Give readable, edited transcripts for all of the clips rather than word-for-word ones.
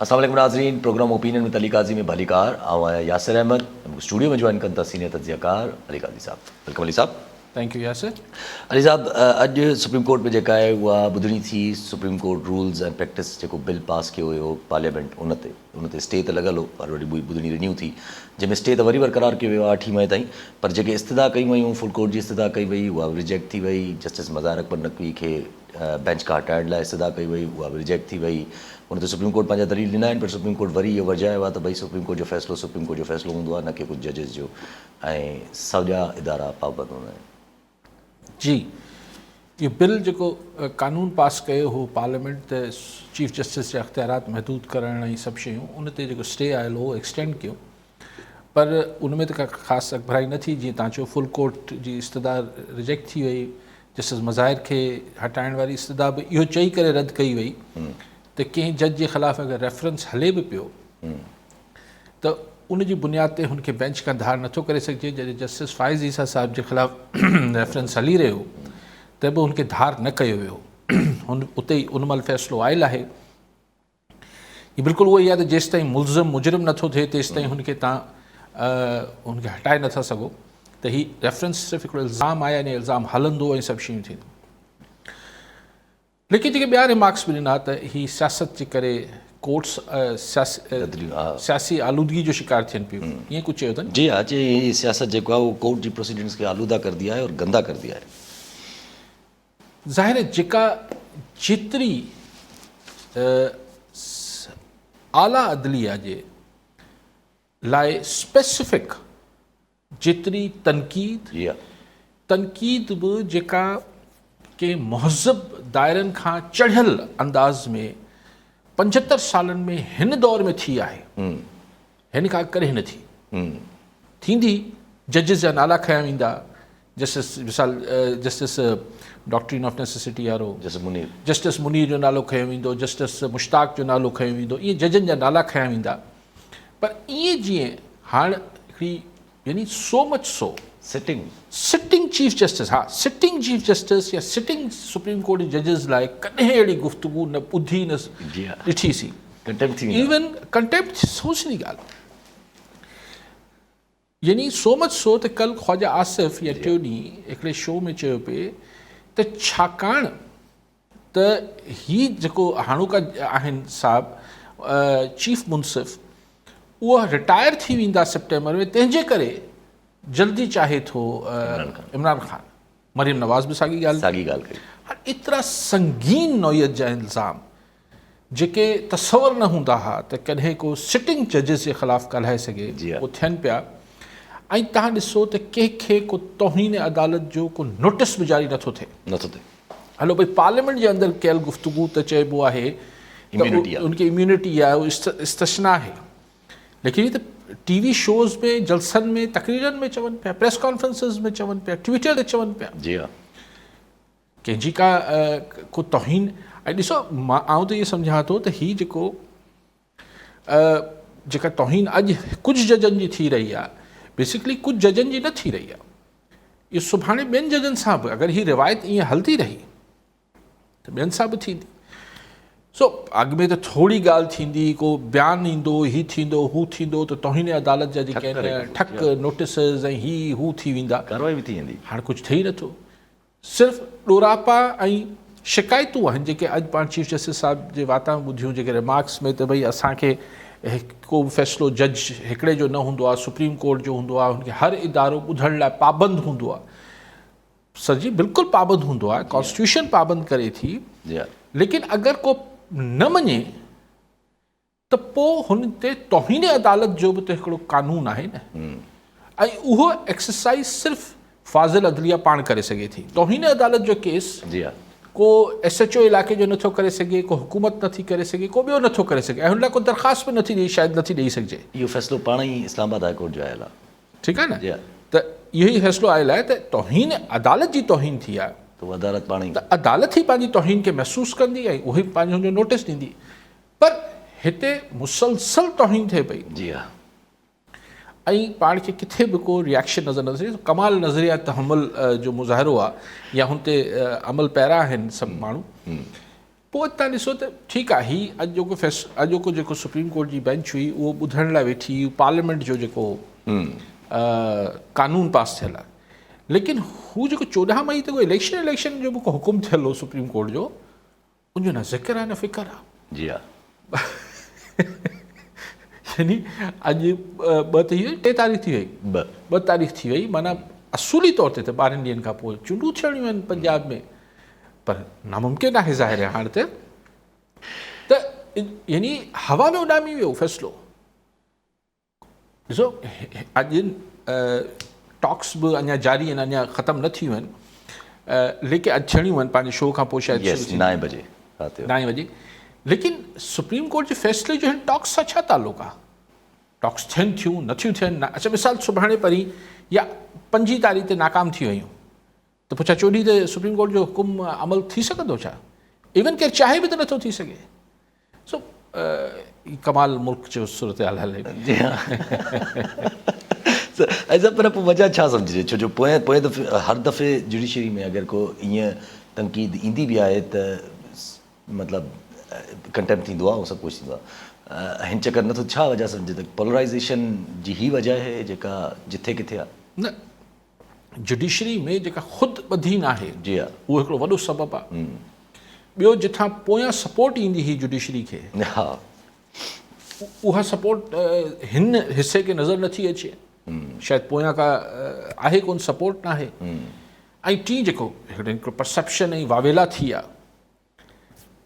अस्सलाम वालेकुम नाज़रीन, प्रोग्राम ओपिनियन में अली काजी में भली कार आवां यासिर अहमद स्टूडियो में ज्वाइन कन था सीनियर तज्ज़ियाकार अली काजी साहब। वेलकम अली साहब। Thank you Yasir. अली साहब, अॼु सुप्रीम कोर्ट में जेका आहे उहा ॿुधणी थी। Supreme Court rules and practice जेको बिल पास कयो हुयो पार्लियामेंट उन ते स्टे त लॻल हो, पर वरी ॿुधणी रिन्यू थी, जंहिंमें स्टे त वरी बरक़रार कयो वियो आहे 8 मई ताईं। पर जेके इस्तदा कई वयूं, फुल कोर्ट जी इस्तदा कई वई, उहा रिजेक्ट थी वई। जस्टिस मज़ार अकबर नक़वी खे बेंच खां हटाइण लाइ इस्तदा कई वई, उहा रिजेक्ट थी वई। उन ते सुप्रीम कोर्ट पंहिंजा दलील ॾिना आहिनि, पर सुप्रीम कोर्ट वरी इहो वॼायो आहे त भई सुप्रीम कोर्ट जो फ़ैसिलो हूंदो आहे, न कि कुझु जजिस जो, ऐं सॼा इदारा पाबंद हूंदा आहिनि। जी, इहो बिल जेको कानून पास कयो हो पार्लियामेंट त चीफ जस्टिस जा इख्तियारात महदूद करण ऐं सभु शयूं, उन ते जेको स्टे आयल हो एक्सटेंड कयो, पर उन में त का ख़ासि अॻिभराई न थी। जीअं तव्हां चयो फुल कोर्ट जी इस्तदा रिजेक्ट थी वई, जस्टिस मज़ाहिर खे हटाइण वारी इस्तदा बि इहो चई करे रद्द कई वई त कंहिं जज जे ख़िलाफ़ु अगरि रेफरेंस हले बि पियो त उन जी बुनियाद ते हुनखे बेंच खां धार नथो करे सघिजे। जॾहिं जस्टिस फ़ाइज़ ईसा साहिब जे ख़िलाफ़ु रेफरेंस हली रहियो त बि हुनखे धार न कयो वियो। हुन उते ई उन महिल फ़ैसिलो आयल आहे। हीअ बिल्कुलु उहो ई आहे त जेसि ताईं मुजरिम नथो थिए तेसि ताईं हुनखे तव्हां हुनखे हटाए नथा सघो। त हीअ रेफरेंस सिर्फ़ु हिकिड़ो इल्ज़ाम आहे, यानी इल्ज़ाम हलंदो ऐं सभु शयूं थींदियूं। लेकिन जेके ॿिया रिमार्क्स बि ॾिना त हीअ सियासत जे करे कोर्ट्स सियासी आलूदगी जो शिकार थियनि पियूं, ईअं कुझु चयो अथनि। जी हाँ, ये सियासत जेको आहे उहो कोर्ट जी प्रोसीडिंग्स खे आलूदा कर दिया है और गंदा कर दिया है। ज़ाहिर है जेका जेतिरी आला अदलिया जे लाइ स्पेसिफिक जेतिरी तनक़ीद बि जेका के महज़ब दायरनि खां चढ़ियल अंदाज़ में 75 सालनि में हिन दौर में थी आहे, हिन खां करे न थी थींदी। जजिस जा नाला खया वेंदा, जस्टिस डॉक्ट्रिन ऑफ नेसेसिटी वारो जस्टिस मुनीर जो नालो खयो वेंदो, जस्टिस मुश्ताक जो नालो खयो वेंदो, ईअं जजनि जा नाला खया वेंदा। पर ईअं जीअं हाणे हिकिड़ी यानी so much so sitting chief justice, हा सिटिंग चीफ जस्टिस या सिटिंग सुप्रीम कोर्ट जे जजिस लाइ कॾहिं अहिड़ी गुफ़्तगू न ॿुधी न ॾिठीसीं। इवन कंटेम्प्ट सोचनी ॻाल्हि, यानी सो मच सो त कल ख्वाजा आसिफ़ या टियों ॾींहुं हिकिड़े शो में चयो पिए त छाकाणि त ही जेको हाणोका आहिनि साहब चीफ मुंसिफ़, उहा रिटायर थी वेंदा सेप्टेम्बर में, तंहिंजे करे जल्दी चाहे थो इमरान ख़ान। मरियम नवाज़ बि साॻी ॻाल्हि कई। हाणे एतिरा संगीन नौयत जा इल्ज़ाम जेके तसवर न हूंदा हुआ त कॾहिं को सिटिंग जजिस जे ख़िलाफ़ु ॻाल्हाए सघे, उहो थियनि पिया। ऐं तव्हां ॾिसो त कंहिंखे को तौहीन अदालत जो को नोटिस बि जारी नथो थिए। हलो भई पार्लियामेंट जे अंदरि कयल गुफ़्तगू त चइबो आहे उनखे इम्यूनिटी आहे, उहो इस्तस्ना आहे। लेकिन ये त टीवी शोज़ में, जलसनि में, तकरीरनि में चवनि पिया, प्रेस कॉन्फ्रेंसिस में चवनि पिया, ट्विटर ते चवनि पिया। जी हाँ, कंहिंजी को तौहीन। ऐं ॾिसो आउं त इहो सम्झां थो त हीअ जेका तौहीन अॼु कुझु जजनि जी थी रही आहे, बेसिकली कुझु जजनि जी न थी रही आहे। इहो सुभाणे ॿियनि जजनि सां बि अगरि हीअ रिवायत ईअं हलंदी रही त ॿियनि सां बि थींदी। सो अॻु में त थोरी ॻाल्हि थींदी, को बयानु ईंदो, हीअ थींदो, हू थींदो, त तौहीन अदालत जा जेके आहिनि ठक नोटिसिस ऐं हीअ हू थी वेंदा, कार्रवाई बि थी वेंदी। हाणे कुझु थिए ई नथो, सिर्फ़ु ॾोरापा ऐं शिकायतूं आहिनि जेके अॼु पाण चीफ जस्टिस साहिब जे वाता में ॿुधियूं, जेके रिमार्क्स में त भई असांखे को बि फ़ैसिलो जज हिकिड़े जो न हूंदो आहे, सुप्रीम कोर्ट जो हूंदो आहे, हुनखे हर इदारो ॿुधण लाइ पाबंद हूंदो आहे। सर जी बिल्कुलु पाबंद हूंदो आहे, कॉन्स्टिट्यूशन पाबंद करे थी। लेकिन अगरि को न मञे त पोइ हुन ते तौहीन अदालत जो बि त हिकिड़ो कानून आहे न, ऐं उहो एक्सरसाइज़ सिर्फ़ु फ़ाज़िल अदलिया पाण करे सघे थी। तौहीन अदालत जो केस को SHO इलाइक़े जो नथो करे सघे, को हुकूमत नथी करे सघे, को ॿियो नथो करे सघे, ऐं हुन लाइ को दरख़्वास्त बि नथी ॾेई, शायदि नथी ॾेई सघिजे। इहो फ़ैसिलो पाण ई इस्लामाबाद हाई कोर्ट जो आयल आहे, ठीकु आहे न। त इहो ई फ़ैसिलो आयल आहे त तौहीन अदालत जी तौहीन थी आहे, त अदालत पाण ई अदालत ई पंहिंजी तौहीन खे महसूसु कंदी ऐं उहे पंहिंजो हुनजो नोटिस ॾींदी। पर हिते मुसलसल तौहीन थिए पई। जी हा, ऐं पाण खे किथे बि को रिएक्शन नज़र न अचे। कमाल नज़रिया तहमुल जो मुज़ाहिरो आहे, या हुन ते अमल पैरा आहिनि सभु माण्हू। पोइ तव्हां ॾिसो त ठीकु आहे हीउ अॼोको जेको सुप्रीम कोर्ट जी बेंच हुई उहो ॿुधण लाइ वेठी हुई पार्लियामेंट जो जेको कानून पास थियल आहे, लेकिन हू जेको 14 मई ते को इलेक्शन जो को हुकुम थियल हो सुप्रीम कोर्ट जो, उनजो न ज़िक्र आहे न फ़िक्र आहे। जी हा, यानी अॼु 2 थी वई, 3 तारीख़ थी वई, 2 तारीख़ थी वई, माना असूली तौर ते त 12 ॾींहंनि खां पोइ चूंडूं थियणियूं आहिनि पंजाब में, पर नामुमकिन आहे ज़ाहिर आहे हाणे त यानी हवा में उॾामी वियो फ़ैसिलो। ॾिसो अॼु टॉक्स बि अञा जारी आहिनि, अञा ख़तमु न थियूं आहिनि, लेकिन अॼु थियणियूं आहिनि पंहिंजे शो खां पोइ शायदि 9 बजे राति जो। 9 बजे, लेकिन सुप्रीम कोर्ट जे फ़ैसिले जो हिन टॉक्स सां छा ताल्लुक़ आहे? टॉक्स थियनि थियूं नथियूं थियनि, अच्छा मिसाल सुभाणे परीं या 5 तारीख़ ते नाकाम थी वयूं त पोइ छा 14 ते सुप्रीम कोर्ट जो हुकुम अमल थी सघंदो छा? इवन केरु चाहे बि त नथो थी सघे। सो कमाल मुल्क जो सूरत हाल हले। जी हा, ऐसा पर पोइ वजह छा सम्झजे, छो जो पोएं दफ़े हर दफ़े जुडिशरी में अगरि को ईअं तनक़ीद ईंदी बि आहे त मतिलबु कंटेम्प्ट थींदो आहे, उहो सभु कुझु थींदो आहे, हिन चकर नथो, छा वजह सम्झे त पोलराइज़ेशन जी ही वजह आहे जेका जिथे किथे आहे? न, जुडिशरी में जेका ख़ुदि ॿधी न आहे, जी हा, उहो हिकिड़ो वॾो सबबु आहे। ॿियो जिथां पोयां सपोर्ट ईंदी हुई जुडिशरी खे, हा, उहा सपोर्ट हिन हिसे खे नज़र नथी अचे, शायदि पोयां का आहे कोन, सपोर्ट न आहे। ऐं टी जेको हिकिड़ो परसेप्शन ऐं वावेला थी आहे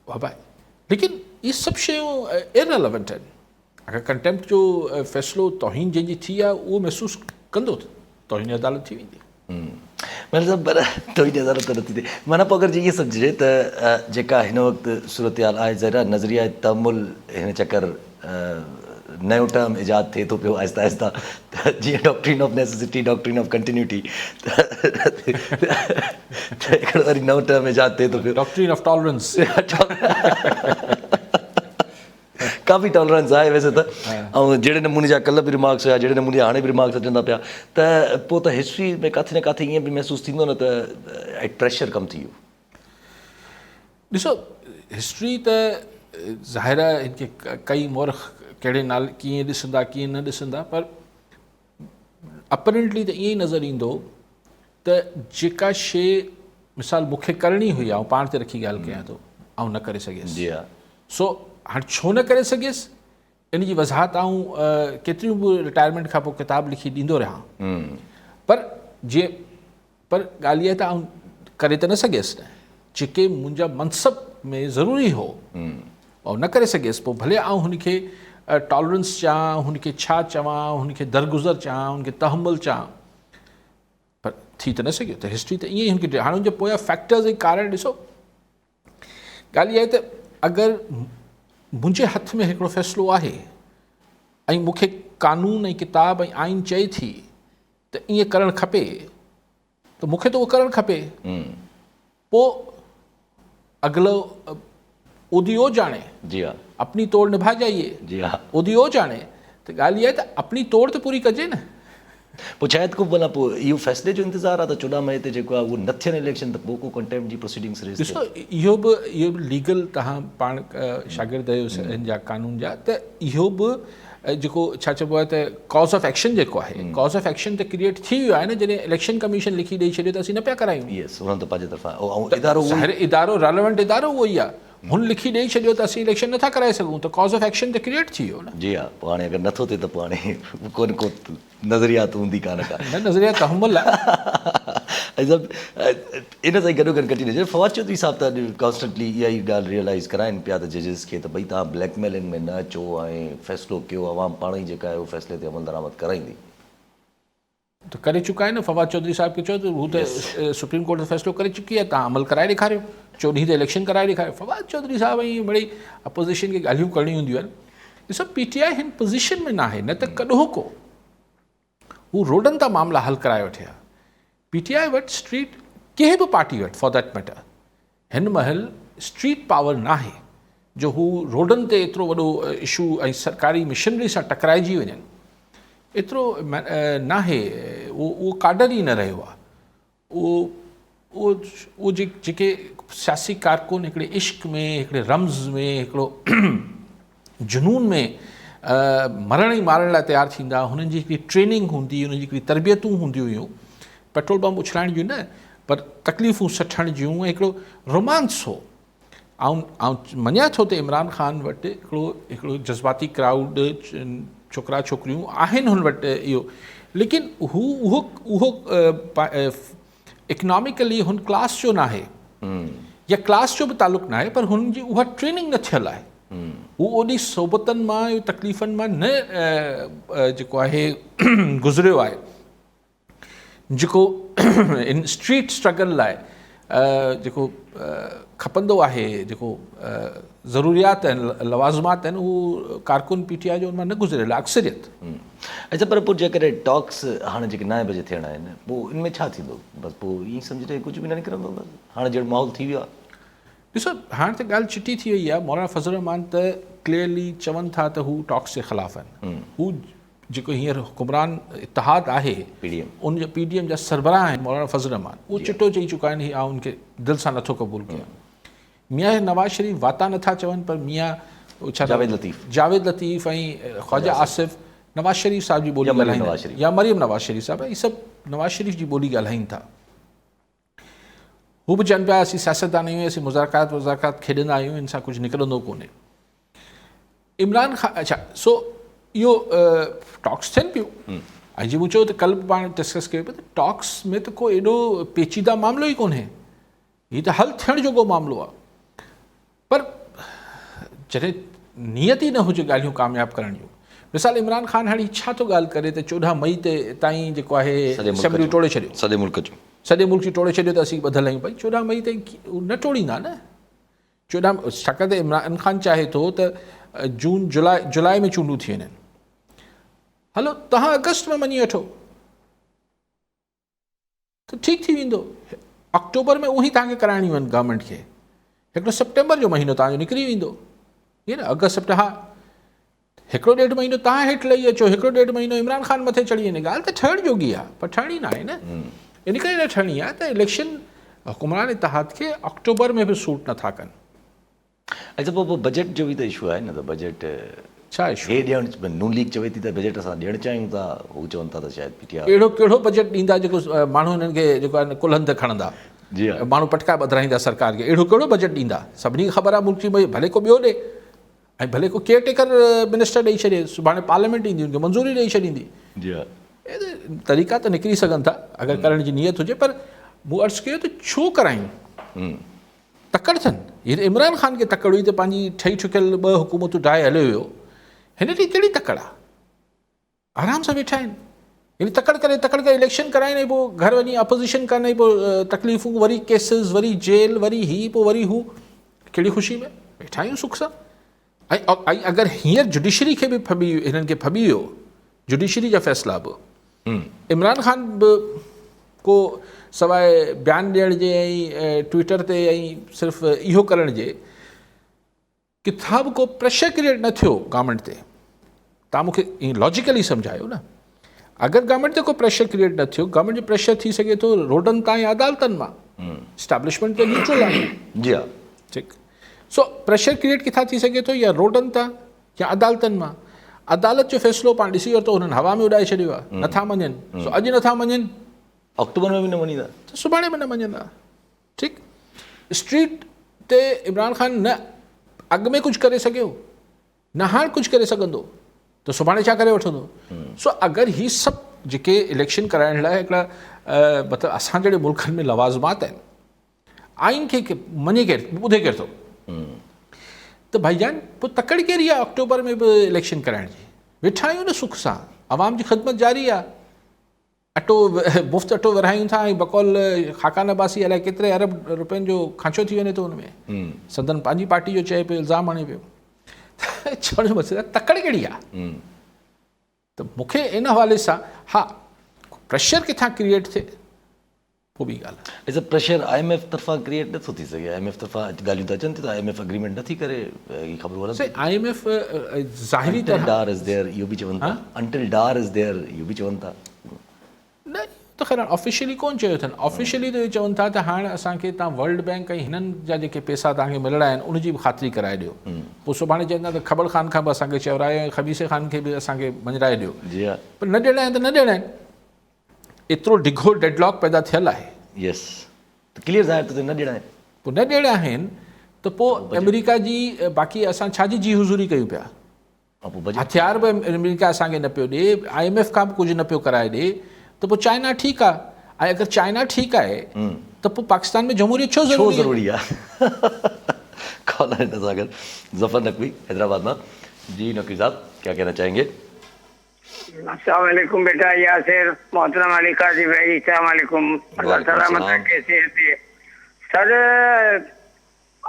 वाह भाई, लेकिन इहे सभु शयूं इररिलेवेंट आहिनि। अगरि कंटेम्प्ट जो फ़ैसिलो तौहीन जंहिंजी थी आहे उहो महसूसु कंदो त तौहीन अदालत थी वेंदी। मतिलबु पर तौहीन अदालत नथी थिए, माना पोइ अगरि ईअं सम्झजे त जेका हिन वक़्तु सूरत हाल आहे, ज़रा नज़रिया तमुल हिन चकर नयो टर्म ईजाद थिए थो पियो आहिस्ता आहिस्ता, त जीअं doctrine of necessity, doctrine of continuity, त हिकिड़ो वरी नओं टर्म ईजाद थिए थो पियो, डॉक्ट्रिन ऑफ टॉलरेंस। काफ़ी टॉलरेंस आहे वैसे त, ऐं जहिड़े नमूने जा कल्ह बि रिमार्क्स हुया, जहिड़े नमूने हाणे बि रिमार्क्स अचनि था पिया, त पोइ त हिस्ट्री में किथे न किथे ईअं बि महसूसु थींदो न त प्रेशर कमु थी वियो। ॾिसो हिस्ट्री त ज़ाहिर आहे हिनखे कई मौरख कहिड़े नाले कीअं ॾिसंदा कीअं न ॾिसंदा, पर अपरेंटली त ईअं ई नज़र ईंदो त जेका शइ मिसाल मूंखे करणी हुई, ऐं पाण ते रखी ॻाल्हि कयां थो, ऐं न करे सघियसि। जी हा, सो हाणे छो न करे सघियसि, इन जी वज़ाहत आऊं केतिरियूं बि रिटायरमेंट खां पोइ किताब लिखी ॾींदो रहियां, पर ॻाल्हि इहा त आऊं करे त न सघियसि न, जेके मुंहिंजा मनसब में ज़रूरी हो ऐं न करे सघियसि, पोइ भले आऊं हुनखे टॉलरेंस चवां, हुनखे छा चवां, हुनखे दरगुज़र चवां, हुनखे तहमुल चवां, पर थी त न सघियो। त हिस्ट्री त ईअं ई हुनखे, हाणे हुनजे पोयां फैक्टर्स ऐं कारण ॾिसो। ॻाल्हि इहा आहे त अगरि मुंहिंजे हथ में हिकिड़ो फ़ैसिलो आहे ऐं मूंखे कानून ऐं किताब ऐं आइन चए थी त ईअं करणु खपे, त मूंखे त उहो करणु खपे। पोइ अगलो उदियो जाने, जी हा, अपनी तोड़ निभा जाइए, जी हा, उदियो जाने, त ॻाल्हि इहा आहे त अपनी तोड़ त पूरी कजे न। पोइ शायदि को भला पोइ इहो फ़ैसिले जो इंतज़ारु आहे त 14 मई ते जेको आहे उहो न थियनि इलेक्शन, त पोइ को कंटेम्प्ट जी प्रोसीडिंग्स रेज़ ॾिसो इहो बि लीगल, तव्हां पाण शागिर्द आहियो हिन जा कानून जा, त इहो बि जेको छा चइबो आहे त कॉज़ ऑफ एक्शन जेको आहे, कॉज़ ऑफ एक्शन त क्रिएट थी वियो आहे न, जॾहिं इलेक्शन कमीशन लिखी ॾेई छॾियो त असीं न पिया करायूं। यस, उन्हनि त पंहिंजे तरफ़ां, ऐं इदारो इदारो रेलेवेंट इदारो उहो ई आहे, हुन लिखी ॾेई छॾियो त असीं इलेक्शन नथा कराए सघूं, त कॉज़ ऑफ एक्शन त क्रिएट थी वियो न। जी हा, पोइ हाणे अगरि नथो थिए त पोइ हाणे को नज़रियात हूंदी कान का, न नज़रिया तहमुल आहे। ऐं सभु इन सां ई गॾो गॾु कंटिन्यू थिए। फवाद चौधरी साहिबु त अॼु कॉन्स्टेंटली इहा ई ॻाल्हि रियलाइज़ कराइनि पिया त जजिस खे त भई तव्हां ब्लैकमेलिंग में न अचो ऐं फ़ैसिलो कयो, आवाम पाण ई जेका आहे उहो फ़ैसिले ते अमल दरामद कराईंदी। त करे चुका आहिनि, फवाद चौधरी साहिब खे चयो त हू त सुप्रीम कोर्ट जो फ़ैसिलो करे चुकी आहे, तव्हां अमल कराए ॾेखारियो, 14 ते इलेक्शन कराए ॾेखारियो। फवाद चौधरी साहिब ऐं बड़ी अपोज़िशन खे ॻाल्हियूं करणियूं हूंदियूं आहिनि। ॾिसो PTI हिन पोज़ीशन में न आहे, न त कॾों को हू रोडनि तां मामला हल कराए वठे हा। PTI वटि स्ट्रीट, कंहिं बि पार्टी वटि फॉर दैट मैटर, हिन महिल स्ट्रीट पावर न आहे जो हू रोडनि ते एतिरो वॾो इशू ऐं सरकारी मिशनरी सां टकराइजी वञनि, एतिरो न आहे, उहो काडर ई न रहियो आहे। उहो जेके सियासी कारकुन हिकिड़े इश्क में, हिकिड़े रम्ज़ में, हिकिड़ो जुनून में मरण ई मारण लाइ तयारु थींदा, हुननि जी हिकिड़ी ट्रेनिंग हूंदी, हुननि जी हिकिड़ी तरबियतूं हूंदियूं हुयूं, पेट्रोल पंप उछलाइण जूं न, पर तकलीफ़ूं सठण जूं, ऐं हिकिड़ो रोमांस हो। ऐं मञा थो त इमरान ख़ान वटि हिकिड़ो जज़्बाती क्राउड, छोकिरा छोकिरियूं आहिनि हुन वटि इहो, लेकिन उहो इकनॉमिकली हुन क्लास जो न आहे या क्लास जो बि तालुक़ु न आहे, पर हुननि जी उहा ट्रेनिंग न थियल आहे। हू ओॾी सोबतनि मां, तकलीफ़ुनि मां न जेको आहे गुज़रियो आहे, जेको इन स्ट्रीट स्ट्रगल लाइ जेको खपंदो आहे, जेको ज़रूरियात आहिनि, लवाज़मात आहिनि, उहो कारकुन PTI जो उन मां न गुज़रियल आहे अक्सरियत। अच्छा, पर पोइ जेकॾहिं टॉक्स हाणे जेके 9 बजे थियणा आहिनि, पोइ इनमें छा थींदो? बसि पोइ ईअं सम्झे कुझु बि न निकिरंदो? हाणे जहिड़ो माहौल थी वियो आहे। ॾिसो, हाणे त ॻाल्हि चिटी थी वई आहे। मौलाना फज़ल रहमान त क्लियरली चवनि था त हू टॉक्स जे ख़िलाफ़ आहिनि। हू जेको हींअर हुकुमरान इतिहाद आहे, उन जो PDM जा सरबराह आहिनि मौलाना फज़ल रहमान, उहो चिटो चई चुका आहिनि, ऐं उनखे दिलि सां नथो क़बूल कयां। मियां नवाज़ शरीफ़ वाता नथा चवनि, पर मियां जावेद लतीफ़ ऐं ख्वाजा आसिफ़ नवाज़ शरीफ़ साहिब जी ॿोली ॻाल्हाईंदा, या मरियम नवाज़ शरीफ़ साहिब, इहे सभु नवाज़ शरीफ़ जी ॿोली ॻाल्हाइनि था। हू बि चवनि पिया असीं सियासतदान आहियूं, असीं मुज़ाकरात खेॾंदा आहियूं, इन सां कुझु निकिरंदो कोन्हे। इमरान ख़ान, अच्छा, सो इहो टॉक्स थियनि पियूं, ऐं जीअं मूं चयो त कल्ह पाण डिस्कस कयो पियो त टॉक्स में त को एॾो पेचीदा मामिलो ई कोन्हे, हीअ त हल थियण जोॻो मामिलो आहे। पर जॾहिं नियत ई न हुजे ॻाल्हियूं कामयाबु करण जूं, मिसाल इमरान ख़ान हाणे छा थो ॻाल्हि करे त 14 मई ते ताईं जेको आहे असेंबली टोड़े छॾियो, सॼे मुल्क जी टोड़े छॾियो, त असीं ॿधल आहियूं। भई 14 मई ताईं न टोड़ींदा न। 14 छाकाणि त इमरान ख़ान चाहे थो त जून जुलाई में चूंडूं थी वञनि। हलो, तव्हां अगस्त में मञी वठो त ठीकु थी वेंदो। अक्टूबर में उहे तव्हांखे कराइणियूं आहिनि गवर्नमेंट खे, हिकिड़ो सेप्टेम्बर जो महीनो तव्हांजो निकिरी वेंदो। ईअं न, अगस्त सेप्टेम्बर, हा, हिकिड़ो ॾेढ महीनो तव्हां हेठि लही अचो, हिकिड़ो ॾेढ महीनो इमरान ख़ान मथे चढ़ी वञे। ॻाल्हि त ठहण जोगी आहे, पर ठहणी न आहे न। इन करे न ठहणी आहे त इलेक्शन हुकुमरान इतिहाद खे अक्टूबर में बि सूट नथा कनि। अच्छा, पोइ बजट जो बि त इशू आहे न, त बजट छा इशू? हे ॾियणु, नून लीग चवे थी त बजट असां ॾियणु चाहियूं था, हू चवनि था त शायदि PTI अहिड़ो कहिड़ो बजट ॾींदा जेको माण्हू हिननि खे जेको आहे कुल्हनि ते खणंदा, माण्हू पटका ॿधाईंदा सरकार खे? अहिड़ो कहिड़ो बजट ॾींदा? सभिनी खे ख़बर आहे मुल्क जी, भले को ॿियो ॾे, ऐं भले को केयरटेकर मिनिस्टर ॾेई छॾे, सुभाणे पार्लियामेंट ईंदी, हुनखे मंज़ूरी ॾेई छॾींदी। तरीक़ा त निकिरी सघनि था अगरि करण जी नियत हुजे, पर मूं अर्ज़ु कयो त छो करायूं? तकड़ि थियनि। हीअ इमरान ख़ान खे तकड़ि हुई त पंहिंजी ठही ठुकियल 2 हुकूमतूं ठाहे हलियो हुयो। हिन ॾींहुं कहिड़ी तकड़ि आहे? आराम सां वेठा आहिनि। यानी तकड़ि करे इलेक्शन कराइनि, ऐं पोइ घर वञी अपोज़िशन कनि, ऐं पोइ तकलीफ़ूं, वरी केसिस, वरी जेल, वरी ही, पोइ वरी हू। कहिड़ी ख़ुशी में वेठा आहियूं सुख सां। ऐं अगरि हींअर जुडिशरी खे बि हिननि खे फबी वियो, जुडिशरी जा फ़ैसिला बि, इमरान ख़ान बि को सवाइ बयानु ॾियण जे ऐं ट्विटर ते ऐं सिर्फ़ु इहो करण जे किथां बि को प्रेशर क्रिएट न थियो गवर्नमेंट ते। तव्हां मूंखे ईअं लॉजिकली सम्झायो न। अगरि गवर्नमेंट ते को प्रेशर क्रिएट न थियो, गवर्नमेंट जो प्रेशर थी सघे थो रोडनि तां या अदालतनि मां। इस्टेब्लिशमेंट त न्यूट्रल आहे। जी हा, ठीकु। सो प्रेशर क्रिएट किथां थी सघे थो? या रोडनि तां या अदालतनि मां। अदालत जो फ़ैसिलो पाण ॾिसी वरितो, हुननि हवा में उॾाए छॾियो आहे, नथा मञनि। सो अॼु नथा मञनि, अक्टूबर में बि न मञींदा, त सुभाणे बि न मञंदा। ठीकु। स्ट्रीट ते इमरान ख़ान न अॻु में कुझु करे सघियो, न हाणे कुझु करे सघंदो, त सुभाणे छा करे वठंदो? सो अगरि हीअ सभु जेके इलेक्शन कराइण लाइ हिकिड़ा मतिलबु असां जहिड़े मुल्कनि में लवाज़मात आहिनि, आइन खे मञे केरु, ॿुधे केरु थो? त भाईजान, पोइ तकड़ि कहिड़ी आहे अक्टूबर में बि इलेक्शन कराइण जी? वेठा आहियूं न सुख सां, आवाम जी ख़िदमत जारी आहे। अटो मुफ़्त अटो विरहायूं था, ऐं बकौल ख़ाकान अब्बासी अलाए केतिरे अरब रुपयनि जो खांचो थी वञे थो हुन में। संदन पंहिंजी पार्टी जो चए पियो, इल्ज़ाम हणे पियो। चवण जो मतिलबु आहे तकड़ि कहिड़ी आहे? त मूंखे इन हवाले सां, हा, प्रेशर किथां क्रिएट थिए, पोइ बि ॻाल्हि आहे। इज़ प्रेशर IMF तरफ़ां क्रिएट नथो थी सघे? IMF तरफ़ां ॻाल्हियूं त अचनि थियूं, त IMF अग्रीमेंट नथी करे, ही ख़बरूं हलनि। IMF ज़ाहिरी तौर डार इज़ देयर, इहो बि चवनि था। अंटिल डार इज़ देयर, इहो बि चवनि था। न, तो ख़ैर ऑफिशियली कोन चयो अथनि, ऑफिशियली तो ये चवनि था त हाणे असांखे तव्हां वर्ल्ड बैंक ऐं हिननि जा जेके पैसा तव्हांखे मिलणा आहिनि उन जी बि ख़ातिरी कराए ॾियो। पोइ सुभाणे चवंदा त ख़बर ख़ान खां बि असांखे चवरायो ऐं ख़बीसे ख़ान खे बि असांखे मंझराए ॾियो। जी हा, पर न ॾियणा आहिनि त न ॾियणा आहिनि। एतिरो डिघो डेडलॉक पैदा थियल आहे, यस, त क्लियर ज़ाहिर त न ॾियणा आहिनि। पोइ न ॾियणा आहिनि त पोइ अमेरिका जी बाक़ी असां छाजी जी हुज़ूरी कयूं पिया। ऐं पोइ बजट हथियार बि अमेरिका असांखे न पियो ॾिए, IMF खां बि कुझु न पियो कराए ॾिए, त पोइ चाइना ठीकु आहे। ऐं अगरि चाइना ठीकु आहे त पोइ पाकिस्तान में जमहूरियत छो छो ज़रूरी आहे? ज़रूरी आहे? कौन है हिन सां गॾु? ज़फ़र नक़वी हैदराबाद मां। जी नक़वी साहब क्या कहना चाहेंगे? अस्सलाम वालेकुम बेटा यासिर, मोहतरम अली काजी भाई, अस्सलाम वालेकुम। अल्लाह ताला मतलब कैसे है सर?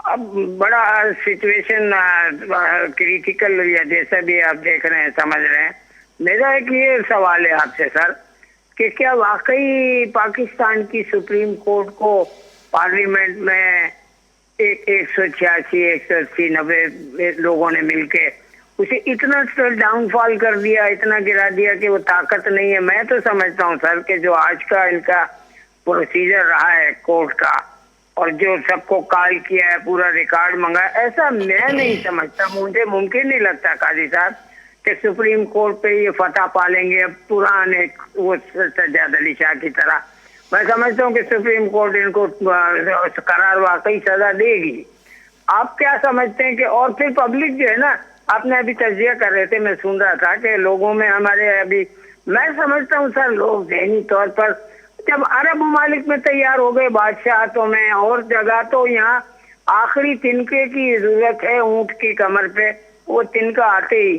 अब बड़ा सिचुएशन क्रिटिकल या जैसा भी आप देख रहे हैं, समझ रहे हैं। मेरा एक ये सवाल है आपसे सर कि क्या वाकई पाकिस्तान की सुप्रीम कोर्ट को पार्लियामेंट में 186, 180, 90 लोगों ने मिलके उसे इतना डाउनफॉल कर दिया, इतना गिरा दिया कि वो ताकत नहीं है? मैं तो समझता हूँ सर कि जो आज का इनका प्रोसीजर रहा है कोर्ट का और जो सबको कॉल किया है, पूरा रिकॉर्ड मंगाया, ऐसा मैं नहीं समझता, मुझे मुमकिन नहीं लगता काजी साहब कि सुप्रीम कोर्ट पे ये फतह पालेंगे पुराने वो सज्जाद अली शाह की तरह। मैं समझता हूँ कि सुप्रीम कोर्ट इनको करार वाकई सजा देगी। आप क्या समझते हैं कि और फिर पब्लिक जो है ना, आपने अभी तजिया कर रहे थे, मैं सुन रहा था कि लोगों में हमारे अभी, मैं समझता हूँ सर लोग ज़हनी तौर पर जब अरब ममालिक में तैयार हो गए बादशाहतों में और जगह, तो यहाँ आखिरी तिनके की जरूरत है ऊँट की कमर पे, वो तिनका आते ही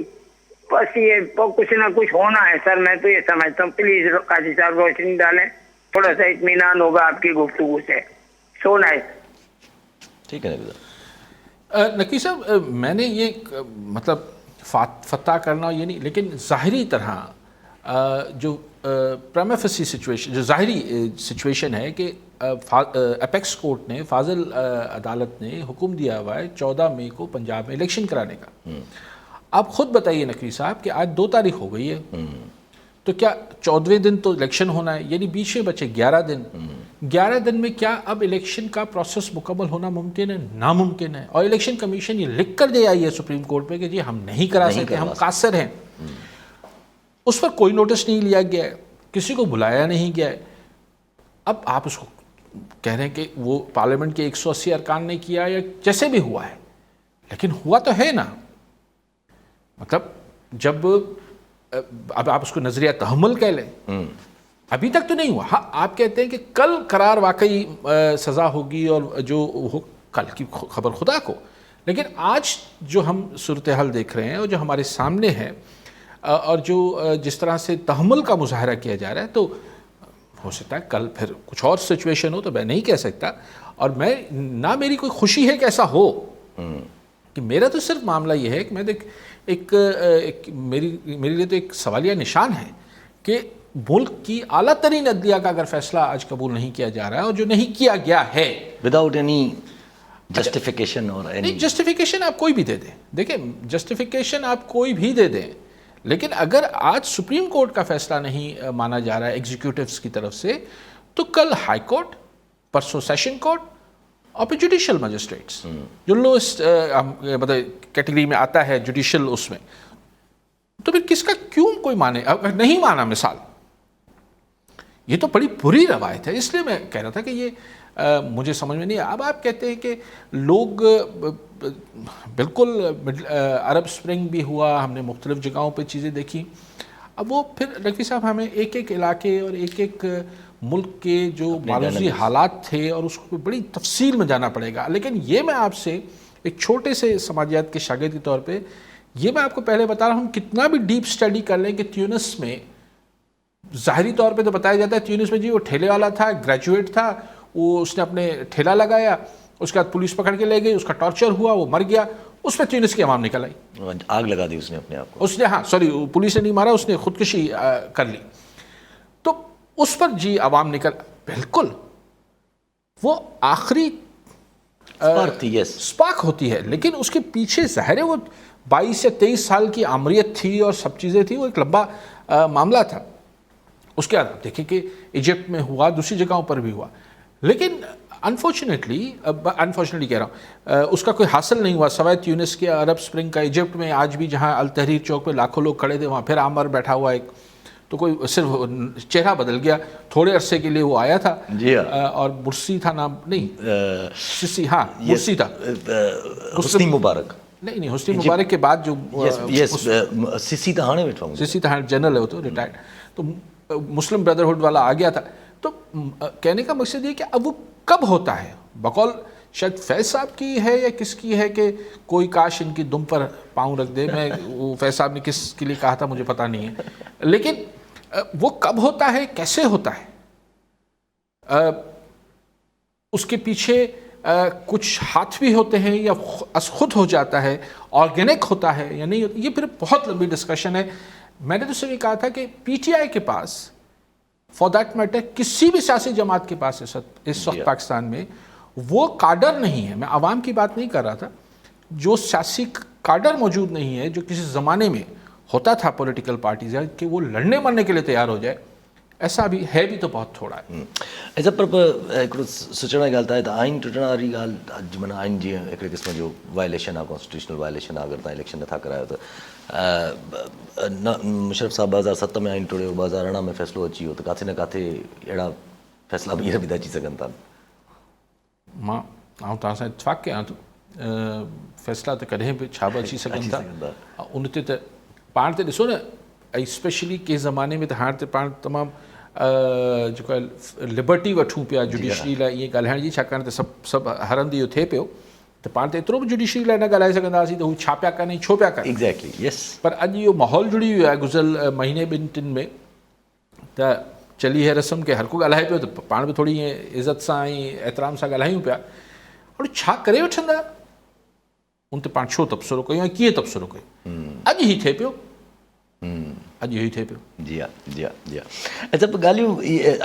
बस ये कुछ ना कुछ होना है सर। मैं तो ये समझता हूँ, प्लीज काजी साहब रोशनी डालें, थोड़ा सा इत्मीनान होगा आपकी गुफ्तगू से। So nice. ठीक है नक़वी साहब। नक़वी साहब, मैंने ये मतलब फतह करना ये नहीं, लेकिन ज़ाहिरी तरह जो प्राइमा फेसी सिचुएशन, जो ज़ाहिरी सिचुएशन है कि अपेक्स कोर्ट ने, फाजिल अदालत ने हुक्म दिया हुआ है 14 मई को पंजाब में इलेक्शन कराने का। आप खुद बताइए नक़वी साहब कि आज 2 तारीख हो गई है, तो क्या 14वें दिन तो इलेक्शन होना है, यानी बीच में बचे 11 दिन। 11 दिन में क्या अब इलेक्शन का प्रोसेस मुकम्मल होना मुमकिन है? नामुमकिन है। और इलेक्शन कमीशन ये लिख कर दे आई है सुप्रीम कोर्ट में कि जी हम नहीं करा सकते, हम कासर हैं। उस पर कोई नोटिस नहीं लिया गया है, किसी को बुलाया नहीं गया है। अब आप उसको कह रहे हैं कि वो पार्लियामेंट के 180 अरकान ने किया या जैसे भी हुआ है, लेकिन हुआ तो है ना। मतलब जब अब आप उसको नजरिया तहम्मुल कह लें, अभी तक तो नहीं हुआ। हाँ, आप कहते हैं कि कल करार वाकई सज़ा होगी और जो हो कल की खबर खुदा को, लेकिन आज जो हम सूरत हाल देख रहे हैं और जो हमारे सामने है और जो जिस तरह से तहम्मुल का मुजाहरा किया जा रहा है, तो हो सकता है कल फिर कुछ और सिचुएशन हो, तो मैं नहीं कह सकता। और मैं ना मेरी कोई खुशी है कि ऐसा हो, कि मेरा तो सिर्फ मामला ये है कि मैं मेरे लिए तो एक सवालिया निशान है कि मुल्क की आला तरीन अदलिया का अगर फैसला आज कबूल नहीं किया जा रहा है और जो नहीं किया गया है विदाउट एनी जस्टिफिकेशन और नहीं, जस्टिफिकेशन आप कोई भी दे दें, देखिए जस्टिफिकेशन आप कोई भी दे दें, लेकिन अगर आज सुप्रीम कोर्ट का फैसला नहीं माना जा रहा है एग्जीक्यूटिव्स की तरफ से, तो कल हाई कोर्ट, परसों सेशन कोर्ट और फिर जुडिशल मजिस्ट्रेट्स, जो लोएस्ट मतलब कैटेगरी में आता है जुडिशल, उसमें तो फिर किसका क्यों कोई माने? अगर नहीं माना, मिसाल ये तो बड़ी बुरी रवायत है। इसलिए मैं कह रहा था कि ये मुझे समझ में नहीं। अब आप कहते हैं कि लोग बिल्कुल अरब स्प्रिंग भी हुआ, हमने मुख्तलिफ जगहों पे चीज़ें देखी। अब वो फिर नक़वी साहब हमें एक एक इलाके और एक एक मुल्क के जो मारूजी हालात थे और उसको बड़ी तफसील में जाना पड़ेगा। लेकिन ये मैं आपसे एक छोटे से समाजियात के शागिर्द के तौर पे ये मैं आपको पहले बता रहा हूँ, कितना भी डीप स्टडी कर लें कि ट्यूनिस में ज़ाहिरी तौर पे तो बताया जाता है ट्यूनिस में जी वो ठेले वाला था, ग्रेजुएट था, वो उसने अपने ठेला लगाया, उसके बाद पुलिस पकड़ के ले गई, उसका टॉर्चर हुआ, वो मर गया, उस पर ट्यूनिस की आवाम निकल आई, आग लगा दी उसने अपने आप को। उसने, हाँ सॉरी, पुलिस ने नहीं मारा, उसने खुदकुशी कर ली, तो उस पर जी आवाम निकल, बिल्कुल वो आखिरी स्पार्क होती है। लेकिन उसके पीछे ज़ाहिर है वो 22 या 23 साल की आमरीत थी और सब चीज़ें थी, वो एक लंबा मामला था। उसके बाद आप देखें कि इजिप्ट में हुआ, दूसरी जगहों पर भी हुआ, लेकिन अनफॉर्चुनेटली कह रहा हूँ, उसका कोई हासिल नहीं हुआ सवाए ट्यूनिस के अरब स्प्रिंग का। इजिप्ट में आज भी जहाँ अल तहरीर चौक पे लाखों लोग खड़े थे, वहाँ फिर आमर बैठा हुआ एक, तो कोई सिर्फ चेहरा बदल गया, थोड़े अरसे के लिए वो आया था। जी हाँ। और मुर्सी था नाम, नहीं सिसी, हाँ मुर्सी था, हुस्नी मुबारक, नहीं हुस्नी मुबारक के बाद जो सिसी तो हाणे वेठो सिसी था जनरल है वो तो रिटायर्ड, तो मुस्लिम ब्रदरहुड वाला आ गया था। तो कहने का मकसद ये कि अब वो कब होता है, बकौल शायद फैज साहब की है या किसकी है कि कोई काश इनकी दुम पर पाँव रख दे। मैं वो फैज साहब ने किसके लिए कहा था मुझे पता नहीं है, लेकिन वो कब होता है, कैसे होता है, उसके पीछे कुछ हाथ भी होते हैं या खुद हो जाता है, ऑर्गेनिक होता है या नहीं, ये फिर बहुत लंबी डिस्कशन है। मैंने तो सिर्फ ये कहा था कि पीटीआई के पास, फॉर दैट मैटर किसी भी सियासी जमात के पास इस वक्त पाकिस्तान में वो काडर नहीं है। मैं आवाम की बात नहीं कर रहा था, जो सियासी काडर मौजूद नहीं है जो किसी ज़माने में होता था पॉलिटिकल पार्टीज कि वो लड़ने मरने के लिए तैयार हो जाए, ऐसा भी है भी तो बहुत थोड़ा है। अच्छा, पर हिकिड़ो सोचण जी ॻाल्हि त आहे त आइन टुटण वारी ॻाल्हि, अॼु माना आइन जीअं हिकिड़े क़िस्म जो वायलेशन आहे, कॉन्स्टिट्यूशनल वायलेशन आहे। अगरि तव्हां इलेक्शन नथा करायो त मुशर्रफ साहब 2007 में आइन टुड़ियो, 2018 में फ़ैसिलो अची वियो, त किथे न किथे अहिड़ा फ़ैसिला ॿीहर बि त अची सघनि था। मां तव्हां सां इतफ़ाक़ कयां थो, फ़ैसिला त कॾहिं बि छा बि अची सघनि था। उन ते त पाण ते ॾिसो न, ऐं स्पेशली कंहिं ज़माने में त हाणे त पाण तमामु जेको आहे लिबर्टी वठूं पिया जुडिशरी लाइ ईअं ॻाल्हाइण जी, छाकाणि त सभु हरंद इहो थिए पियो, त पाण त एतिरो बि जुडिशरी लाइ न ॻाल्हाए सघंदासीं त हू छा पिया कनि छो पिया कनि। एग्ज़ैक्टली, यस। पर अॼु इहो माहौल जुड़ी वियो आहे गुज़िरियल महीने ॿिनि टिनि में, त चली है रस्म के हर को ॻाल्हाए पियो, त पाण बि थोरी ईअं इज़त सां ऐं एतिराम सां ॻाल्हायूं पिया। हाणे छा करे वठंदा, उन ते पाण छो तबसरो कयूं ऐं कीअं तबसरो कयूं, अॼु ई थिए पियो, अॼु इहो ई थिए पियो। जी हा, जी हा, जी हा। अच्छा, पर ॻाल्हियूं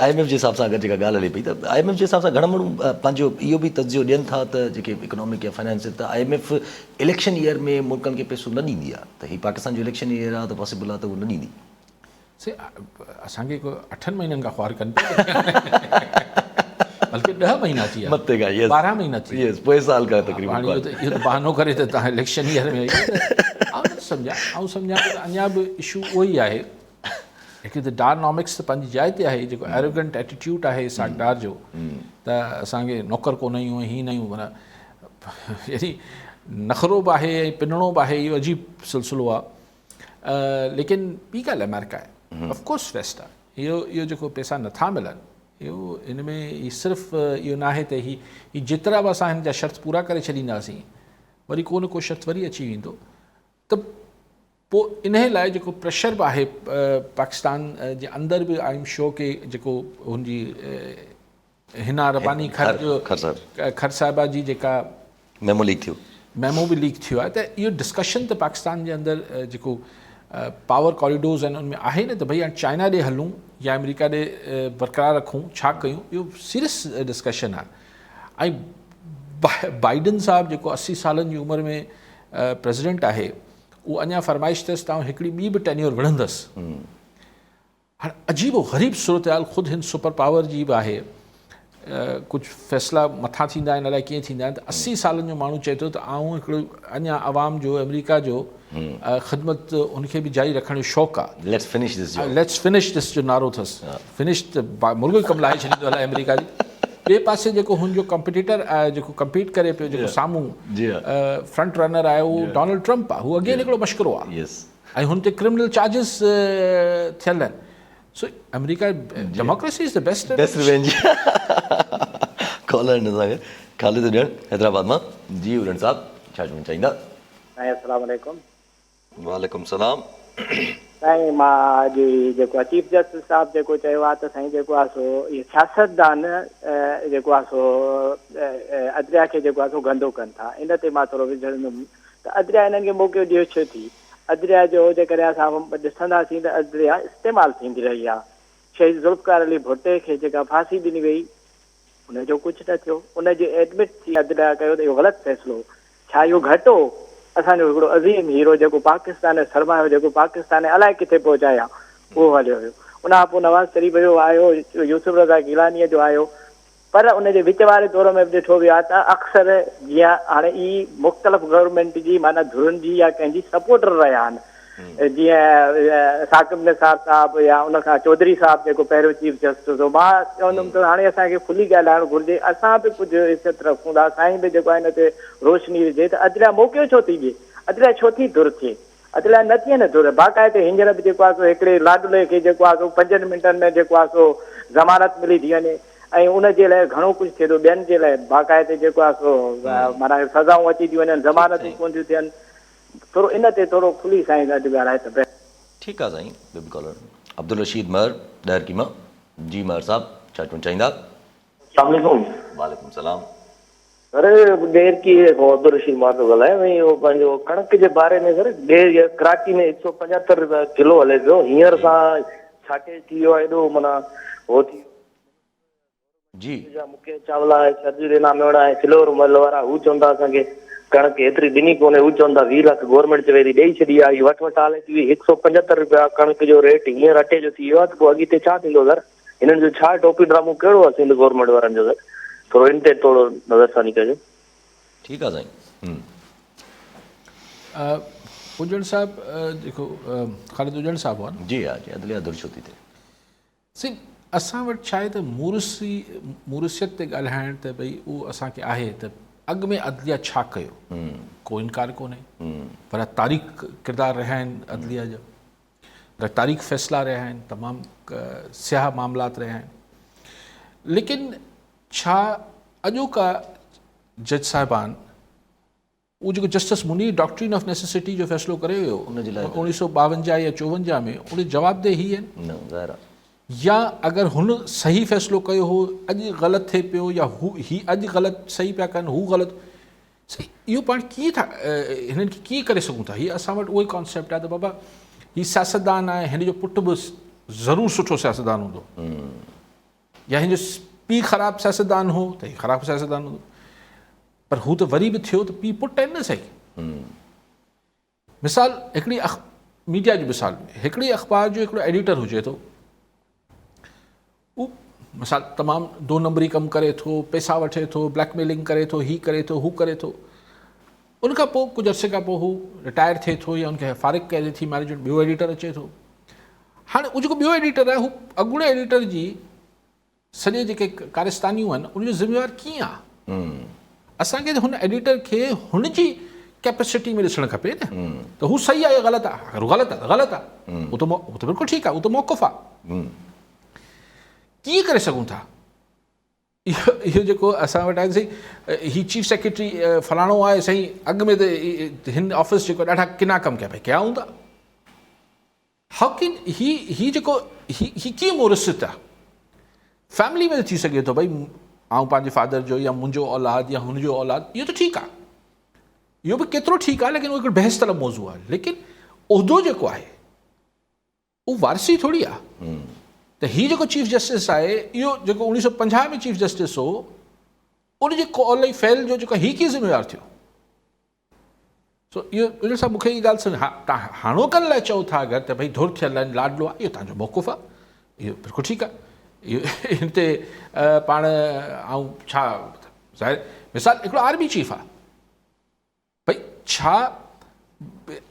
IMF जे हिसाब सां अगरि जेका ॻाल्हि हले पई, त IMF जे हिसाब सां घणा माण्हू पंहिंजो इहो बि तजियो ॾियनि था त जेके इकोनॉमिक या फाइनेंस, त IMF इलेक्शन ईयर में मुल्कनि खे पैसो न ॾींदी आहे, त हीउ पाकिस्तान जो इलेक्शन ईयर आहे त पॉसिबल आहे त उहो न ॾींदी। असांखे 8 महीननि खां ख़्वार कनि पिया, बल्कि 10 महीना थी विया, मथे खां, यस, 12 महीना थी विया, पोइ साल खां तक़रीबन। इहो त बहानो करे त तव्हां इलेक्शन ईयर में सम्झां त अञा बि इशू उहो ई आहे। हिकु त डारनॉमिक्स त पंहिंजी जाइ ते आहे, जेको एरोगेंट एटीट्यूड आहे सागदार जो, त असांखे नौकर कोन आहियूं हीअं न आहियूं, माना यानी नखरो बि आहे ऐं पिनणो बि आहे, इहो अजीब सिलसिलो आहे। लेकिन ॿी ॻाल्हि अमेरिका आहे, ऑफकोर्स वेस्ट आहे, इहो जेको पैसा नथा मिलनि, इहो हिन में सिर्फ़ु इहो न आहे त ही जेतिरा बि असां हिन जा शर्त पूरा करे छॾींदासीं, वरी को न को शर्त वरी अची वेंदो, त पोइ इन लाइ जेको प्रेशर बि आहे पाकिस्तान जे अंदरि बि, आई एम श्योर के जेको हुनजी हिना रबानी खर साहिबा जी जेका मेमो बि लीक थियो आहे, त इहो डिस्कशन त पाकिस्तान जे अंदरि जेको पावर कॉरिडोर्स आहिनि उनमें आहे न, त भई हाणे चाइना ॾे हलूं या अमेरिका ॾे बरक़रार रखूं, छा कयूं, इहो सीरियस डिस्कशन आहे। ऐं बाइडन साहब जेको 80 सालनि जी उमिरि में प्रेसिडेंट आहे, उहो अञा फरमाइश अथसि तव्हां हिकिड़ी ॿी बि टेन्योर विढ़ंदसि। हाणे अजीबो ग़रीब सूरत हाल ख़ुदि हिन सुपर पावर जी बि आहे, कुझु फ़ैसिला मथां थींदा आहिनि, अलाए कीअं थींदा आहिनि, त 80 सालनि जो माण्हू चए थो त आऊं हिकिड़ो अञा आवाम जो अमेरिका जो ख़िदमत उनखे बि जारी रखण जो शौक़ु आहे। लेट्स फिनिश दिस जो नारो अथसि, फिनिश त मुल्क कमु लाहे छॾींदो अलाए अमेरिका जी। ॿिए पासे जेको हुनजो कॉम्पिटिटर जेको कम्पीट करे पियो, जेको साम्हूं फ्रंट रनर आहे, उहो डोनाल्ड ट्रंप आहे, हू अगेन हिकिड़ो मश्करो आहे, ऐं हुन ते क्रिमिनल चार्जिस थियल आहिनि। So America democracy is the best revenge. Caller असांखे ख़ालिद ॾियण हैदराबाद मां। जी उड़न साहब, छा चवणु चाहींदा? अस्सलाम वालेकुम। वालेकुम सलाम। साईं, मां अॼु जेको आहे चीफ जस्टिस साहिबु जेको चयो आहे त साईं जेको आहे सो इहे सियासतदान जेको आहे सो अदरिया खे जेको आहे सो गंदो कनि था, इन ते मां थोरो विझंदुमि त अदरिया हिननि खे मौक़ो ॾियो छो थी। अदरिया जो जेकॾहिं असां ॾिसंदासीं त अदरिया इस्तेमालु थींदी रही आहे। शहीद ज़ुल्फ़िकार अली भुट्टे खे जेका फांसी ॾिनी वई, उनजो कुझु न थियो, उनजी एडमिट थी अदरिया कयो त इहो ग़लति फ़ैसिलो। छा इहो घटि हो? असांजो हिकिड़ो अज़ीम हीरो जेको पाकिस्तान सरमायो जेको पाकिस्तान अलाए किथे पहुचाया, उहो हलियो वियो। उनखां पोइ नवाज़ शरीफ़ जो आयो, यूसुफ रज़ा गिलानीअ जो आयो, पर उन जे विच वारे दौर में बि ॾिठो वियो आहे त अक्सर जीअं हाणे ई मुख़्तलिफ़ गवर्नमेंट जी माना धुरनि जी या कंहिंजी सपोर्टर रहिया आहिनि, जीअं साकिब निसार साहिबु या उनखां चौधरी साहिबु जेको पहिरियों चीफ जस्टिस हो। मां चवंदुमि त हाणे असांखे खुली ॻाल्हाइणु घुरिजे, असां बि कुझु इज़त रखूं था, साईं बि जेको आहे हिन ते रोशनी विझे त अॼु लाइ मौक़ो छो थी ॾिए, अॼु लाइ छो थी धुर थिए, अॼु लाइ न थिए न धुर। बाक़ाइदे हींअर बि जेको आहे सो हिकिड़े लाडले खे जेको आहे सो 5 मिंटनि में जेको आहे सो ज़मानत मिली थी वञे, ऐं उनजे लाइ घणो कुझु थिए थो, ॿियनि जे लाइ बाक़ाइदे जेको आहे सो माना सज़ाऊं अची थियूं वञनि, ज़मानतूं कोन थियूं थियनि। थोरो इन ते थोरो खुली साईं अॼु ॻाल्हाए त पिया। ठीकु आहे साईं, ॿियो बि कॉलर अब्दुल रशीद महर ॾहरकी मां। जी महर साहब, छा चवणु चाहींदा? अस्सलामुअलैकुम। वालेकुम सलाम। सर देर की अब्दुल रशीद महर थो ॻाल्हायां। भई उहो पंहिंजो कणक जे बारे में सर देर कराची में 175 रुपया किलो हले पियो, हींअर सां छाटे थी वियो आहे, एॾो माना हो थी जी मुकेश चावला आहे, सर्जरी नाम मेवड़ा आहे, सिल्वर मल वारा, हू चवंदा असांखे कणक एतिरी ॾिनी कोन्हे, हू चवंदा 20 लाख गवर्नमेंट चवे थी ॾेई छॾी आहे, वठ वठ हाले थी 175 रुपया कणक जो रेट हींअर अटे जो थी वियो आहे, त पोइ अॻिते छा थींदो सर? हिननि जो छा टोपी ड्रामो कहिड़ो आहे सिंध गवर्नमेंट वारनि जो सर? थोरो इन ते थोरो नज़रसानी कजो। ठीकु आहे साईं। उजड़ साहिबु जेको ख़ालिद उजड़ साहिबु हुआ न, जी हा, जी अदलिया दुर छो थी थिए? सी असां वटि छा आहे त मुरुसियत ते ॻाल्हाइण त भई उहो असांखे आहे त अॻु में अदलिया छा कयो, को इनकार कोन्हे, पर तारीख़ किरदार रहिया आहिनि अदलिया जा, पर तारीख़ फ़ैसिला रहिया आहिनि, तमामु स्याह मामलात रहिया आहिनि। लेकिन छा अॼोका जज साहिबान उहो जेको justice Munir doctrine of necessity जो फ़ैसिलो करे वियो 1952 या 54 में, उन जवाबदेही आहिनि न ज़ाहिर आहे। या अगर हुन सही फ़ैसिलो कयो हो, अॼु ग़लति थिए पियो, या ही अॼु ग़लति सही पिया कनि, हू ग़लति सही, इहो पाण कीअं था हिननि खे कीअं करे सघूं था? हीअ असां वटि उहो ई कॉन्सेप्ट आहे त बाबा हीउ सियासतदान आहे, हिन जो पुटु बि ज़रूरु सुठो सियासतदान हूंदो, या हिन जो पीउ ख़राबु सियासतदान हो त हीउ ख़राबु सियासतदान हूंदो, पर हू त वरी बि थियो त पीउ पुटु आहिनि न सही। मिसाल हिकिड़ी मीडिया जी मिसाल में हिकिड़ी अख़बार जो हिकिड़ो एडिटर हुजे थो, हू मिसाल तमामु 2 नंबरी कमु करे थो, पैसा वठे थो, ब्लैकमेलिंग करे थो, ही करे थो, हू करे थो, उनखां पोइ कुझु अरसे खां पोइ हू रिटायर थिए थो या उनखे फ़ारिग करे थी मैनेजमेंट, ॿियो एडिटर अचे थो। हाणे उहो जेको ॿियो एडिटर आहे, हू अॻूणे एडिटर जी सॼे जेके कारस्तानियूं आहिनि उनजो ज़िम्मेवार कीअं आहे? असांखे हुन एडिटर खे हुनजी कैपेसिटी में ॾिसणु खपे न, त हू सही आहे या ग़लति आहे? अगरि हू ग़लति आहे त ग़लति आहे, हू त बिल्कुलु ठीकु आहे, हू त मौक़ुफ़ आहे। कीअं करे सघूं था? इहो जेको असां वटि आहे साईं, ही चीफ सेक्रेटरी फलाणो आहे साईं, अॻु में त हिन ऑफिस जेको ॾाढा किना कमु कया, भई कया हूंदा, हाउ कैन ही जेको ही कीअं मुरसित आहे? फैमिली में थी सघे थो भई आउं पंहिंजे फादर जो या मुंहिंजो औलाद या हुनजो औलाद, इहो त ठीकु आहे, इहो बि केतिरो ठीकु आहे, लेकिन उहो हिकिड़ो बहस तलब मौज़ू आहे। लेकिन उहिदो जेको आहे उहो वारसी थोरी आहे। त हीउ जेको चीफ जस्टिस आहे, इहो जेको 1950 में चीफ जस्टिस हो, उनजे कॉल फैल जो जेको हीउ कीअं ज़िम्मेवार थियो? सो इहो उन सां मूंखे इहा ॻाल्हि सम्झ, हा तव्हां हाणोकनि लाइ चओ था अगरि त भई धुर थियल आहिनि, लाडलो आहे, इहो तव्हांजो मौक़ुफ़ आहे, इहो बिल्कुलु ठीकु आहे। इहो हिन ते पाण ऐं छा ज़ाहिर मिसाल हिकिड़ो आर्मी चीफ आहे, भई छा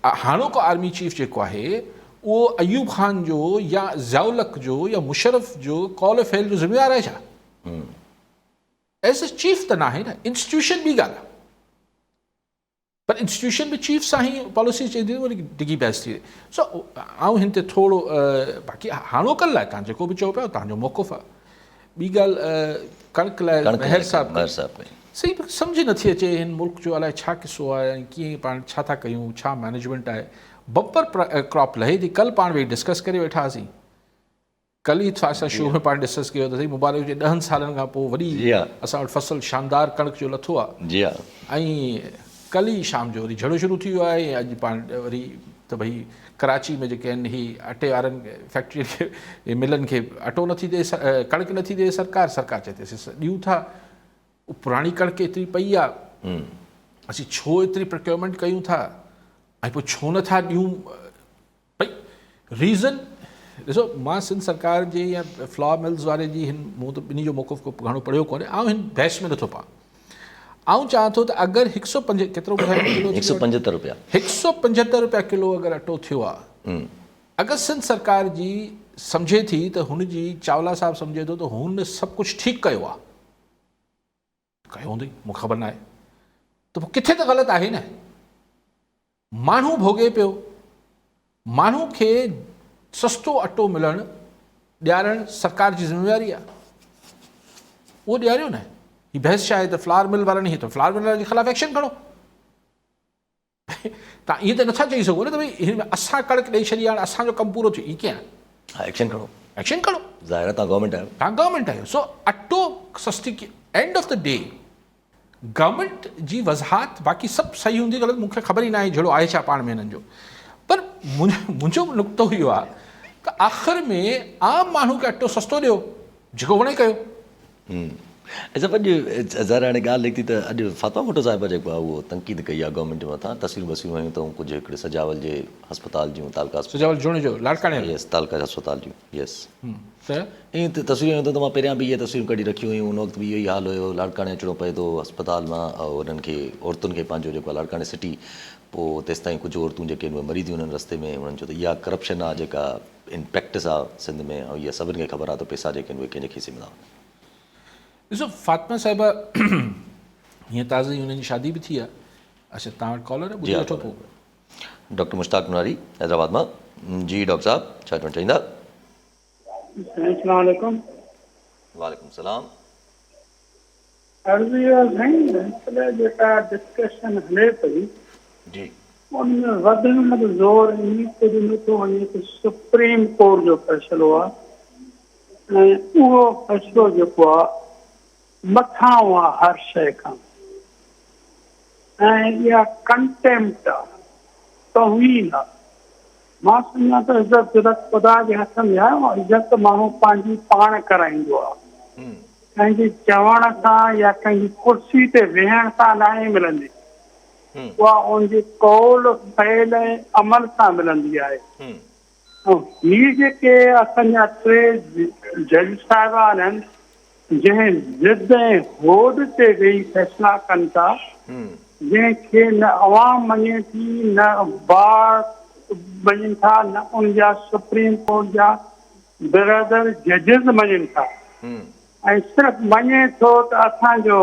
हाणोको आर्मी चीफ जेको आहे उहो अयूब ख़ान जो या ज़ियाउल-हक़ जो या मुशर्रफ जो कॉल फैल जो ज़िम्मेवार आहे छा? एज़ ए चीफ त न आहे न, इंस्टीट्यूशन ॿी ॻाल्हि आहे, पर इंस्टीट्यूशन में चीफ सां ई पॉलिसी चवंदी वरी डिगी बहस थी वई। सो आउं हिन ते थोरो बाक़ी हाणोकनि लाइ तव्हां जेको बि चओ पिया तव्हांजो मौक़ुफ़ आहे। ॿी ॻाल्हि कणक लाइ महर साहिबु सही सम्झ नथी अचे हिन मुल्क जो अलाए छा किसो आहे, ऐं कीअं पाण छा था कयूं, छा मैनेजमेंट आहे। बम्पर क्रॉप लहे थी, कल्ह पाण वेही डिस्कस करे वेठा हुआसीं, कल्ह ई असां शो में पाण डिस्कस कयो त साईं मुबारक जे 10 सालनि खां पोइ वरी असां वटि फसल शानदार कणक जो लथो आहे। जी हा, ऐं कल्ह ई शाम जो वरी झड़ो शुरू थी वियो आहे। अॼु पाण वरी त भई कराची में जेके आहिनि ही अटे वारनि फैक्ट्री खे मिलनि खे अटो नथी ॾिए, कणिक नथी ॾिए सरकार चए थी ॾियूं था, पुराणी कणिक एतिरी पई आहे, असीं छो एतिरी प्रोक्योरमेंट कयूं था ऐं पोइ छो नथा ॾियूं? भई रीज़न ॾिसो मां सिंध सरकार जी या फ्लॉ मिल्स वारे जी हिन मूं त ॿिन्ही जो मौक़िफ़ को घणो पढ़ियो कोन्हे, ऐं हिन बहस में नथो पां। आउं चाहियां थो त अगरि 105 केतिरो ॿुधायो किलो 175 रुपया 175 रुपया किलो अगरि अटो थियो आहे, अगरि सिंध सरकार जी सम्झे थी त हुन जी चावला साहिबु सम्झे थो त हुन सभु कुझु ठीकु कयो आहे, कयो हूंदई मूंखे ख़बर न आहे, त पोइ किथे त ग़लति आहे न। माण्हू भोॻे पियो, माण्हू खे सस्तो अटो मिलणु ॾियारणु सरकार जी ज़िम्मेवारी आहे, उहो ॾियारियो न। ही बहस छा आहे त फ्लावर मिल वारनि ही त फ्लावर मिल वारनि जे ख़िलाफ़ु एक्शन खणो। तव्हां ईअं त नथा चई सघो न त भई हिन में असां कड़क ॾेई छॾी हाणे असांजो कमु पूरो थियो, ई कीअं? हा एक्शन खणो, एक्शन खणो, ज़ाहिर आहे तव्हां गवर्नमेंट आहियो, तव्हां गवर्नमेंट आहियो। सो अटो सस्ती end of the day government जी वज़ाहत बाक़ी सभु सही हूंदी ग़लति मूंखे ख़बर ई न आहे जहिड़ो आहे छा पाण में हिननि जो, पर मुंहिंजो नुक़्तो इहो आहे त आख़िर में आम माण्हू खे अटो सस्तो ॾियो, जेको वणे कयो। अच्छा अॼु ज़ाहिर हाणे ॻाल्हि निकिती त अॼु फातिमा भुट्टो साहिबा जेको आहे उहो तनक़ीद कई आहे गवर्नमेंट जे मथां, तस्वीरूं बसियूं आयूं अथऊं कुझु हिकिड़े सजावल जे अस्पताल जूं, तालका सजावल जोड़े जो लाड़काणे यस तालका अस्पताल जूं, यस त ईअं त तस्वीरूं आयूं त मां पहिरियां बि इहे तस्वीरूं कढी रखियूं हुयूं, उन वक़्तु बि इहो ई हाल हुयो, लाड़काणे अचिणो पए थो अस्पताल मां, उन्हनि खे औरतुनि खे पंहिंजो जेको आहे लाड़काणे सिटी, पोइ तेसि ताईं कुझु औरतूं जेके आहिनि उहे मरी थियूं उन्हनि रस्ते में, उन्हनि चयो त इहा करप्शन आहे जेका इन प्रैक्टिस आहे सिंध में, ऐं इहा सभिनि खे ख़बर आहे त पैसा जेके आहिनि उहे कंहिंजे खीसे में था। ॾिसो फातिमा साहिबा हीअं ताज़ी हुननि जी शादी बि थी आहे। अच्छा तव्हां वटि कॉलर आहे, ॿुधी वठो पोइ। डॉक्टर मुश्ताक नुरारी हैदराबाद मां। जी डॉक्टर साहब छा चवणु चाहींदा? अस्सलाम वालेकुम। वालेकुम सलाम। अर्ज़ु इहो आहे साईं जेका डिस्कशन हले पई जी उनमें वधि में वधि ज़ोर इन कुझु नथो वञे त सुप्रीम कोर्ट जो फ़ैसिलो आहे ऐं उहो फ़ैसिलो जेको आहे मथां आहे हर शइ खां, ऐं इहा कंटेम्प्ट आहे, तौहीन आहे। मां सम्झां त इज़त सिर्फ़ु ख़ुदा जे हथ में आहे, ऐं इज़त माण्हू पंहिंजी पाण कराईंदो आहे, कंहिंजे चवण सां या कंहिंजी कुर्सी ते वेहण सां न मिलंदी, उहा उनजे कौल फ़इल ऐं अमल सां मिलंदी आहे। ऐं हीअ जेके असांजा टे जज साहिबान आहिनि जंहिं ज़िद ऐं होड ते वेही फ़ैसिला कनि था, जंहिंखे न अवाम मञे थी, न बार मञनि था, न उनजा सुप्रीम कोर्ट जा बिरादर जजिस मञनि था, ऐं सिर्फ़ु मञे थो त असांजो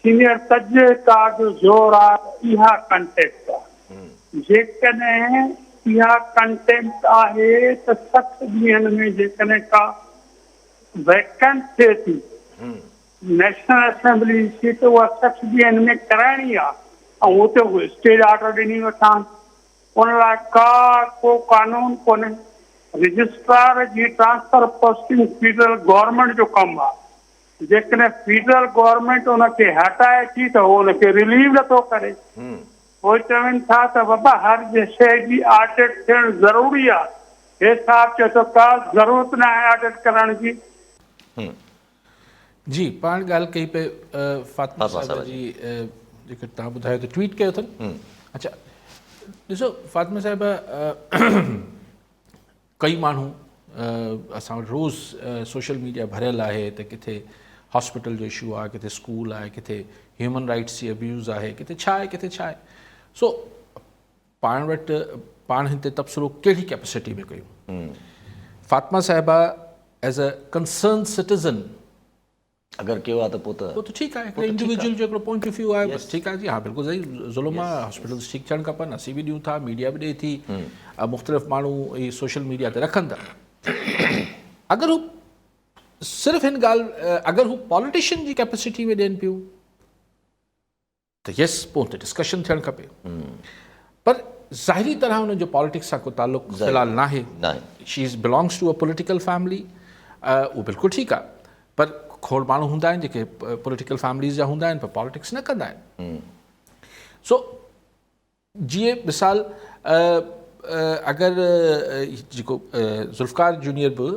सीनियर तजुर्बेकार जो ज़ोर आहे, इहा कंटेम्प्ट आहे। जेकॾहिं इहा कंटेम्प्ट आहे त 60 ॾींहंनि में जेकॾहिं का वैकेंट थिए थी नेशनल असेंबली जी सीट, उहा 60 ॾींहंनि में कराइणी आहे, ऐं उते उहे स्टेज ऑर्डर ॾिनी वठां, उन लाइ को कानून कोन्हे। रजिस्ट्रार जी ट्रांसफर पोस्टिंग फेडरल गवर्नमेंट जो कमु आहे, जेकॾहिं फेडरल गवर्नमेंट उनखे हटाए थी त उहो उनखे रिलीव नथो करे। उहे चवनि था त बाबा हर शइ जी ऑडिट थियणु ज़रूरी आहे, हे साहब चए थो का ज़रूरत न आहे ऑडिट करण जी। जी पाण ॻाल्हि कई पे फातिमा साहिबा जी जेके तव्हां ॿुधायो त ट्वीट कयो अथनि। अच्छा ॾिसो फातिमा साहिबा कई माण्हू असां वटि रोज़ सोशल मीडिया भरियल आहे त किथे हॉस्पिटल जो इशू आहे, किथे स्कूल आहे, किथे ह्यूमन राइट्स जी अब्यूज़ आहे, किथे छा आहे किथे छा आहे। सो पाण वटि पाण हिते तबसरो कहिड़ी कैपेसिटी में कयूं? फातिमा साहिबा एज़ अ कंसर्न सिटीज़न अगरि कयो आहे त पोइ त ठीकु आहे, हिकिड़े इंडिविजुअल जो हिकिड़ो पॉइंट ऑफ व्यू आहे, बसि ठीकु आहे जी, हा बिल्कुलु सही, ज़ुल्म आहे, हॉस्पिटल्स ठीकु थियणु खपनि, असीं बि ॾियूं था, मीडिया बि ॾिए थी, मुख़्तलिफ़ माण्हू इहे सोशल मीडिया ते रखनि था। अगरि हू सिर्फ़ु हिन ॻाल्हि अगरि हू पॉलिटिशियन जी कैपेसिटी में ॾियनि पियूं त यस पोइ त डिस्कशन थियणु खपे, पर ज़ाहिरी तरह हुनजो पॉलिटिक्स सां को ताल्लुक़ु फ़िलहाल न आहे। She is belongs to a political family, उहो बिल्कुलु ठीकु आहे, पर खोड़ माण्हू हूंदा आहिनि जेके पॉलिटिकल फैमिलीज़ जा हूंदा आहिनि पर पॉलिटिक्स न कंदा आहिनि। सो जीअं मिसाल अगरि जेको ज़ुल्फ़कार जूनियर बि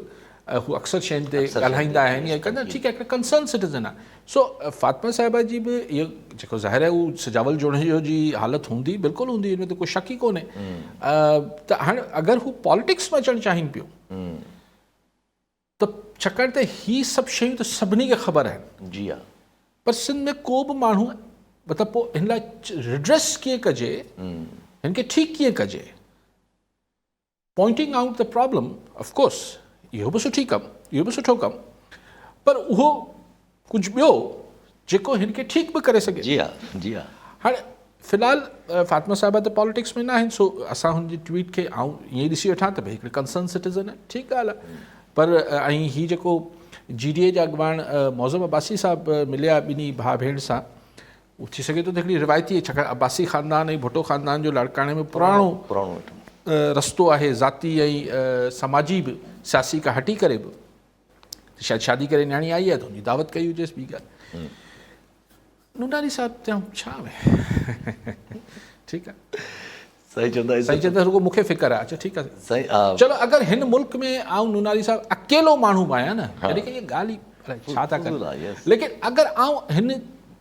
हू अक्सर शयुनि ते ॻाल्हाईंदा आहिनि या कंदा, ठीकु आहे, हिकिड़े कंसर्न सिटीज़न आहे। सो फातिमा साहिबा जी बि इहो जेको ज़ाहिर आहे उहो सजावल जोड़े जो जी हालत हूंदी, बिल्कुलु हूंदी, हिन में त कोई शक ई कोन्हे। त हाणे अगरि हू पॉलिटिक्स में अचणु चाहिनि पियो त छाकाणि त ही सभु शयूं त सभिनी खे ख़बर आहिनि, जी हा, पर सिंध में को बि माण्हू मतिलबु पोइ हिन लाइ रिड्रेस कीअं कजे, हिन खे ठीकु कीअं कजे, pointing out the problem, of course इहो बि सुठी कमु, इहो बि सुठो कमु, पर उहो कुझु ॿियो जेको हिन खे ठीकु बि करे सघे। जी हा, जी हा, हाणे फ़िलहालु फातिमा साहिबा त पॉलिटिक्स में न आहिनि, सो असां हुनजी ट्वीट खे ईअं ई ॾिसी वठां त भई हिकिड़े कंसर्न सिटीज़न आहे, ठीकु ॻाल्हि आहे। पर ऐं हीअ जेको GDA जा अॻवान मौज़म अब्बासी साहिबु मिलिया ॿिन्ही भाउ भेण सां, उहो थी सघे थो त हिकिड़ी रिवायती, छाकाणि अब्बासी ख़ानदान ऐं भुट्टो ख़ानदान जो लाड़काणे में पुराणो रस्तो आहे, ज़ाती ऐं समाजी बि सियासी खां हटी करे बि, शायदि शादी करे न्याणी आई आहे त हुनजी दावत कई हुजेसि, ॿी ॻाल्हि। नूनानी साहिबु चऊं छा में ठीकु आहे, सही चवंदा सही चवंदा, रुगो मूंखे फ़िक्र आहे। अच्छा ठीकु आहे, सही, चलो अगरि हिन मुल्क में आऊं नूनानी साहिबु अकेलो माण्हू बि आहियां न, यानी की इहा ॻाल्हि ई छा था कनि, लेकिन अगरि आऊं हिन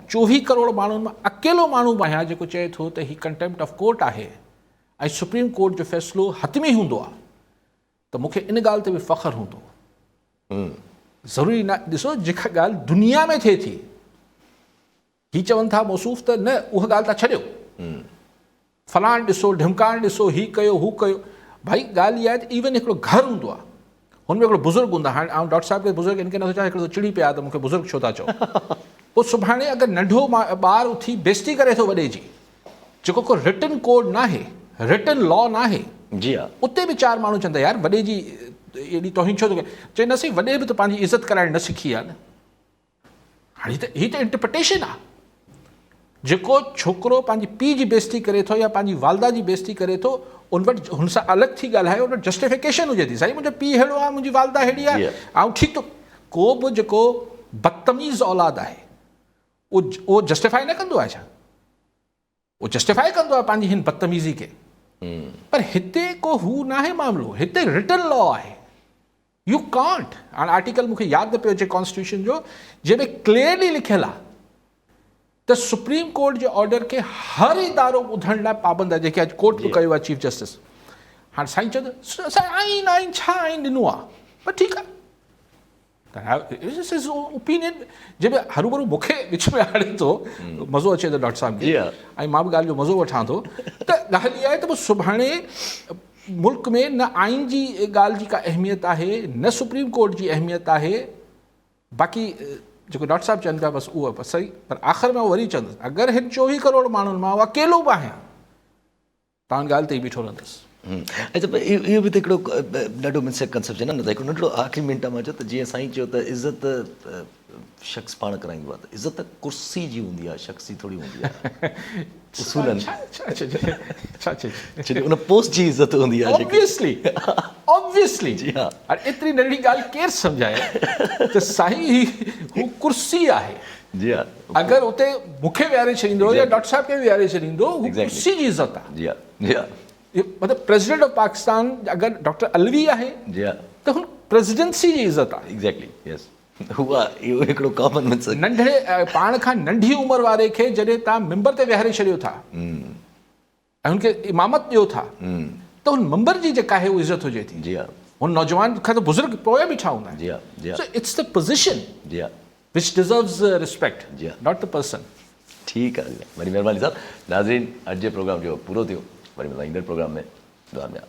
24 करोड़ माण्हुनि मां अकेलो माण्हू बि आहियां जेको चए थो त ही कंटेम्प्ट ऑफ कोर्ट आहे ऐं सुप्रीम कोर्ट जो फ़ैसिलो हतमी हूंदो आहे, त मूंखे इन ॻाल्हि ते बि फ़ख्रु हूंदो। ज़रूरी न, ॾिसो जेका ॻाल्हि दुनिया में थिए थी, ही चवनि था मौसूफ़ त न, उहा ॻाल्हि तव्हां छॾियो, फलाण ॾिसो, ढिमकाण ॾिसो, ही कयो हू कयो, भाई ॻाल्हि इहा आहे त इवन हिकिड़ो घरु हूंदो आहे, हुन में हिकिड़ो बुज़ुर्ग हूंदो आहे। हाणे आउं डॉक्टर साहिब खे बुज़ुर्ग हिन खे नथो चवां, हिकिड़ो चिड़ी पिया त मूंखे बुज़ुर्ग छो था चओ, पोइ सुभाणे अगरि नंढो ॿार उथी बेइज़ती करे थो वॾे जी, जेको को रिटन कोड न आहे, रिटन लॉ न आहे, जी हा, उते बि 4 माण्हू चवंदा यार वॾे जी एॾी तौहीन छो थो कए, चए न सही, वॾे बि त पंहिंजी इज़त कराइण न सिखी आहे न। हाणे हीअ त इंटरप्रिटेशन आहे, जेको छोकिरो पंहिंजी पीउ जी बेइज़ती करे थो या पंहिंजी वालदा जी बेइज़ती करे थो, उन वटि हुन सां अलॻि थी ॻाल्हाए, उन वटि जस्टिफिकेशन हुजे थी, साईं मुंहिंजो पीउ अहिड़ो आहे, मुंहिंजी वालदा अहिड़ी आहे, ऐं ठीकु, को बि जेको बदतमीज़ औलाद आहे उहो जस्टिफाई न कंदो आहे छा, उहो जस्टिफाई कंदो आहे पंहिंजी हिन बदतमीज़ी खे, पर हिते को हू न आहे मामिलो, हिते रिटन लॉ आहे, यू कांट। हाणे आर्टिकल मूंखे यादि न पियो अचे कॉन्स्टिट्यूशन जो, जंहिंमें क्लियरली लिखियलु आहे त सुप्रीम कोर्ट जे ऑर्डर खे हर इदारो ॿुधण लाइ पाबंद आहे, जेके अॼु कोर्ट बि कयो आहे चीफ जस्टिस। हाणे साईं चवंदो असां आइन छा आइन ॾिनो आहे, पर ठीकु आहे, ओपिनियन, जंहिंमें हरूभरू मूंखे विच में आणे थो मज़ो अचे थो डॉक्टर साहिब खे, ऐं मां बि ॻाल्हि जो मज़ो वठां थो, त ॻाल्हि इहा आहे त पोइ सुभाणे मुल्क में न आइन जी ॻाल्हि जी का अहमियत आहे, न सुप्रीम कोर्ट जी अहमियत आहे, बाक़ी जेको डॉक्टर साहिबु चवनि पिया बसि उहो बसि सही, पर आख़िर में वरी चवंदुसि अगरि हिन 24 करोड़ माण्हुनि मां अकेलो बि आहियां, तव्हां ॻाल्हि ते ई बीठो रहंदुसि। अच्छा, पर इहो बि त हिकिड़ो ॾाढो मिसकंसेप्शन आहे न, त हिकिड़ो नंढिड़ो आख़िरी मिंट मां चयो त जीअं साईं चयो त इज़त शख़्स पाण कराईंदो आहे, त इज़त कुर्सी जी हूंदी आहे, शख़्सी थोरी हूंदी आहे, उसूलनि उन पोस्ट जी इज़त हूंदी आहे, ऑब्वियसली जी हा। हाणे एतिरी नंढी ॻाल्हि केरु सम्झाए त साईं हू कुर्सी आहे, जी हा, अगरि उते मूंखे विहारे छॾींदो या डॉक्टर साहिब खे विहारे छॾींदो, हू कुर्सी जी इज़त आहे। जी हा, जी हा, मतिलबु प्रेसिडेंट ऑफ पाकिस्तान अगरि डॉक्टर अलवी आहे जी हा, त हुन प्रेसिडेंसी जी इज़त आहे। एग्ज़ैक्टली, यस, उहा इहो हिकिड़ो कॉमन मिसक, नंढड़े पाण खां नंढी उमिरि वारे खे जॾहिं तव्हां मिंबर ते विहारे छॾियो था ऐं हुनखे इमामत ॾियो था, त हुन मिंबर जी जेका आहे उहा इज़त हुजे थी। जी हा, हुन नौजवान खां त बुज़ुर्ग पोयां बीठा हूंदा आहिनि। जी हा, जी हा, सो इट्स द पोज़ीशन जी हा, विच डिज़र्व्स रिस्पेक्ट, जी हा, नॉट द पर्सन। ठीकु आहे, वरी महिरबानी साहब। नाज़रीन, अॼु जे प्रोग्राम जो पूरो थियो, वरी मिलंदा ईंदड़ प्रोग्राम में, दुआ में।